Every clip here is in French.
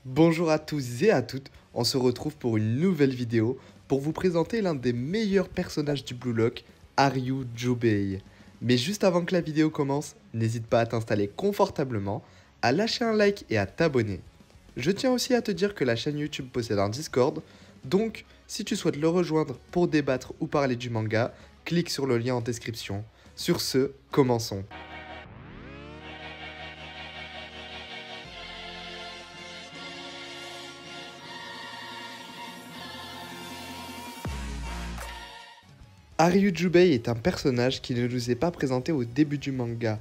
Bonjour à tous et à toutes, on se retrouve pour une nouvelle vidéo pour vous présenter l'un des meilleurs personnages du Blue Lock, Aryu Jubei. Mais juste avant que la vidéo commence, n'hésite pas à t'installer confortablement, à lâcher un like et à t'abonner. Je tiens aussi à te dire que la chaîne YouTube possède un Discord, donc si tu souhaites le rejoindre pour débattre ou parler du manga, clique sur le lien en description. Sur ce, commençons. Aryu Jubei est un personnage qui ne nous est pas présenté au début du manga.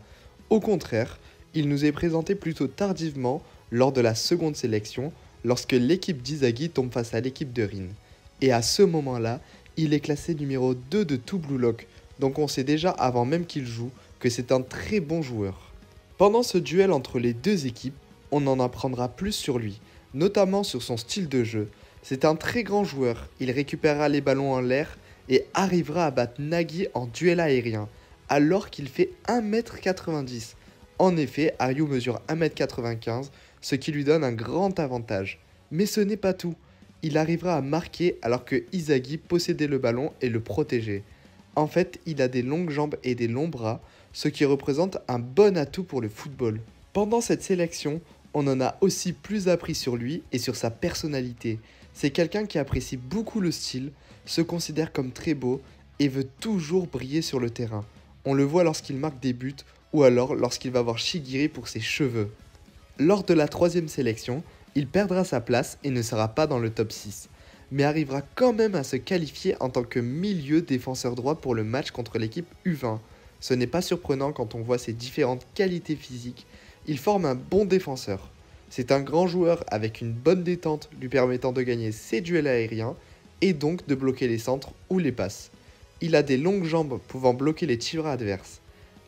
Au contraire, il nous est présenté plutôt tardivement lors de la seconde sélection, lorsque l'équipe d'Izagi tombe face à l'équipe de Rin. Et à ce moment-là, il est classé numéro 2 de tout Blue Lock, donc on sait déjà avant même qu'il joue que c'est un très bon joueur. Pendant ce duel entre les deux équipes, on en apprendra plus sur lui, notamment sur son style de jeu. C'est un très grand joueur, il récupérera les ballons en l'air et arrivera à battre Nagi en duel aérien, alors qu'il fait 1m90. En effet, Aryu mesure 1m95, ce qui lui donne un grand avantage. Mais ce n'est pas tout, il arrivera à marquer alors que Izagi possédait le ballon et le protégeait. En fait, il a des longues jambes et des longs bras, ce qui représente un bon atout pour le football. Pendant cette sélection, on en a aussi plus appris sur lui et sur sa personnalité. C'est quelqu'un qui apprécie beaucoup le style, se considère comme très beau et veut toujours briller sur le terrain. On le voit lorsqu'il marque des buts ou alors lorsqu'il va voir Shigiri pour ses cheveux. Lors de la troisième sélection, il perdra sa place et ne sera pas dans le top 6, mais arrivera quand même à se qualifier en tant que milieu défenseur droit pour le match contre l'équipe U20. Ce n'est pas surprenant quand on voit ses différentes qualités physiques, il forme un bon défenseur. C'est un grand joueur avec une bonne détente lui permettant de gagner ses duels aériens et donc de bloquer les centres ou les passes. Il a des longues jambes pouvant bloquer les tireurs adverses.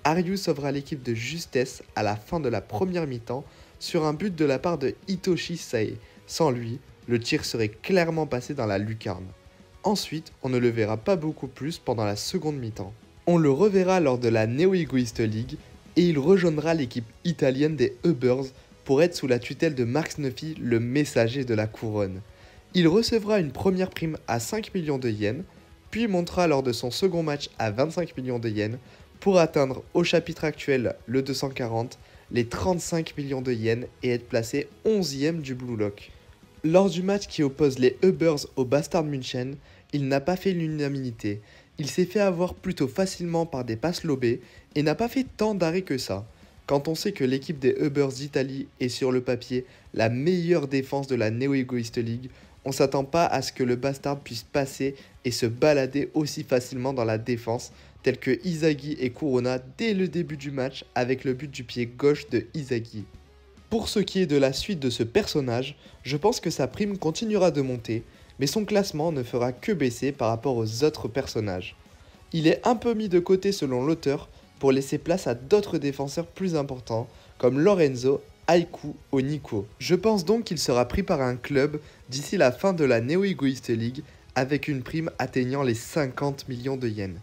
Aryu sauvera l'équipe de justesse à la fin de la première mi-temps sur un but de la part de Hitoshi Sae. Sans lui, le tir serait clairement passé dans la lucarne. Ensuite, on ne le verra pas beaucoup plus pendant la seconde mi-temps. On le reverra lors de la Neo Egoist League et il rejoindra l'équipe italienne des Ubbers pour être sous la tutelle de Mark Snuffy, le messager de la couronne. Il recevra une première prime à 5 millions de yens, puis montera lors de son second match à 25 millions de yens pour atteindre au chapitre actuel, le 240, les 35 millions de yens et être placé 11e du Blue Lock. Lors du match qui oppose les Ubbers au Bastard München, il n'a pas fait l'unanimité. Il s'est fait avoir plutôt facilement par des passes lobées et n'a pas fait tant d'arrêts que ça. Quand on sait que l'équipe des Ubbers d'Italie est sur le papier la meilleure défense de la Neo Egoist League, on s'attend pas à ce que le Bastard puisse passer et se balader aussi facilement dans la défense, tel que Izagi et Kurona dès le début du match avec le but du pied gauche de Izagi. Pour ce qui est de la suite de ce personnage, je pense que sa prime continuera de monter, mais son classement ne fera que baisser par rapport aux autres personnages. Il est un peu mis de côté selon l'auteur pour laisser place à d'autres défenseurs plus importants comme Lorenzo, Aiku ou Nico. Je pense donc qu'il sera pris par un club d'ici la fin de la Neo Egoist League avec une prime atteignant les 50 millions de yens.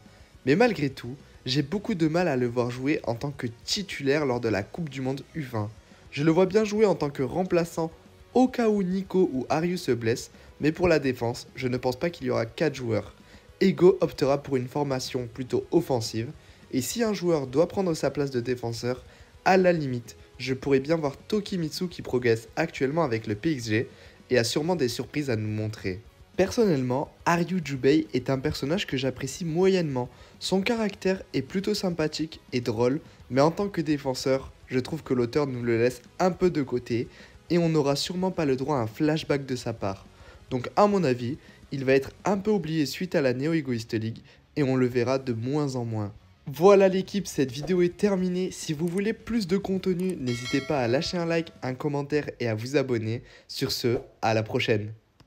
Mais malgré tout, j'ai beaucoup de mal à le voir jouer en tant que titulaire lors de la Coupe du Monde U20. Je le vois bien jouer en tant que remplaçant au cas où Nico ou Aryu se blessent, mais pour la défense, je ne pense pas qu'il y aura 4 joueurs. Ego optera pour une formation plutôt offensive, et si un joueur doit prendre sa place de défenseur, à la limite, je pourrais bien voir Tokimitsu qui progresse actuellement avec le PXG et a sûrement des surprises à nous montrer. Personnellement, Aryu Jubei est un personnage que j'apprécie moyennement. Son caractère est plutôt sympathique et drôle, mais en tant que défenseur, je trouve que l'auteur nous le laisse un peu de côté et on n'aura sûrement pas le droit à un flashback de sa part. Donc à mon avis, il va être un peu oublié suite à la Neo Egoist League et on le verra de moins en moins. Voilà l'équipe, cette vidéo est terminée. Si vous voulez plus de contenu, n'hésitez pas à lâcher un like, un commentaire et à vous abonner. Sur ce, à la prochaine.